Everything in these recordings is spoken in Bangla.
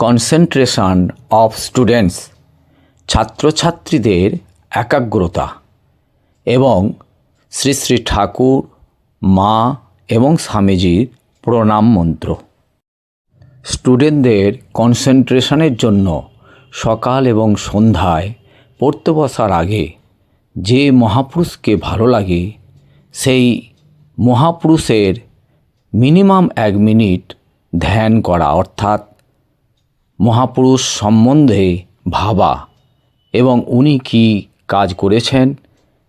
কনসেন্ট্রেশন অফ স্টুডেন্টস, ছাত্রছাত্রীদের একাগ্রতা এবং শ্রী শ্রী ঠাকুর, মা এবং স্বামীজির প্রণাম মন্ত্র। স্টুডেন্টদের কনসেন্ট্রেশনের জন্য সকাল এবং সন্ধ্যায় পড়তে বসার আগে যে মহাপুরুষকে ভালো লাগে সেই মহাপুরুষের মিনিমাম 1 মিনিট ধ্যান করা, অর্থাৎ মহাপুরুষ সম্বন্ধে ভাবা এবং উনি কি কাজ করেছেন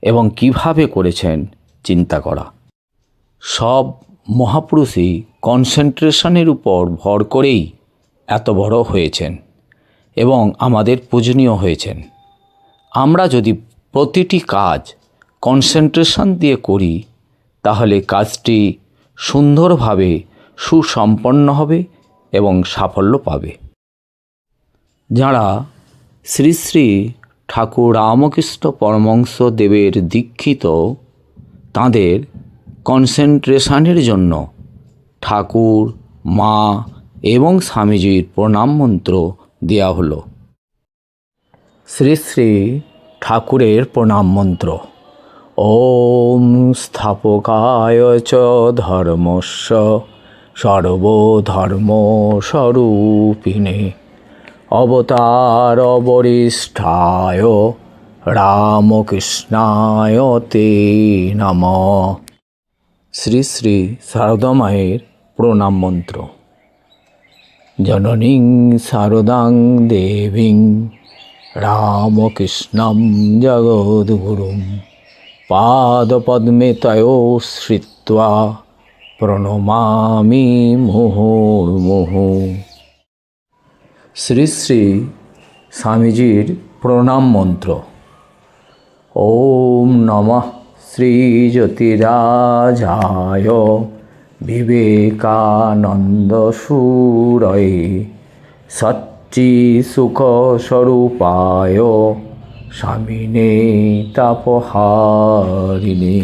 এবং কিভাবে করেছেন চিন্তা করা। সব মহাপুরুষই কনসেন্ট্রেশনের উপর ভর করেই এত বড় হয়েছেন এবং আমাদের পূজনীয় হয়েছেন। আমরা যদি প্রতিটি কাজ কনসেন্ট্রেশন দিয়ে করি তাহলে কাজটি সুন্দরভাবে সুসম্পন্ন হবে এবং সাফল্য পাবে। যারা শ্রী শ্রী ঠাকুর রামকৃষ্ণ পরমহংস দেবের দীক্ষিত, তাঁদের কনসেন্ট্রেশনের জন্য ঠাকুর, মা এবং স্বামীজির প্রণাম মন্ত্র দেওয়া হলো। শ্রী শ্রী ঠাকুরের প্রণাম মন্ত্র: ওম স্থাপকায় চ ধর্মস্য সর্বধর্মস্বরূপিণে অবতার বরিষ্ঠায় রামকৃষ্ণায় তে নমঃ। শ্রী শ্রী সারদা মায়ের প্রণাম মন্ত্র: জননীং শারদাং দেবীং রামকৃষ্ণং জগদ্গুরুং পাদপদ্মে তয়ো শ্রিত্বা প্রণমামি মুহুর্মুহু। শ্রী শ্রী স্বামীজির প্রণাম মন্ত্র: ওম নমঃ শ্রী জ্যোতিরাজায় বিবেকানন্দ সুরয়ে সচ্চিৎসুখস্বরূপায় স্বামিনে তাপহারিণে।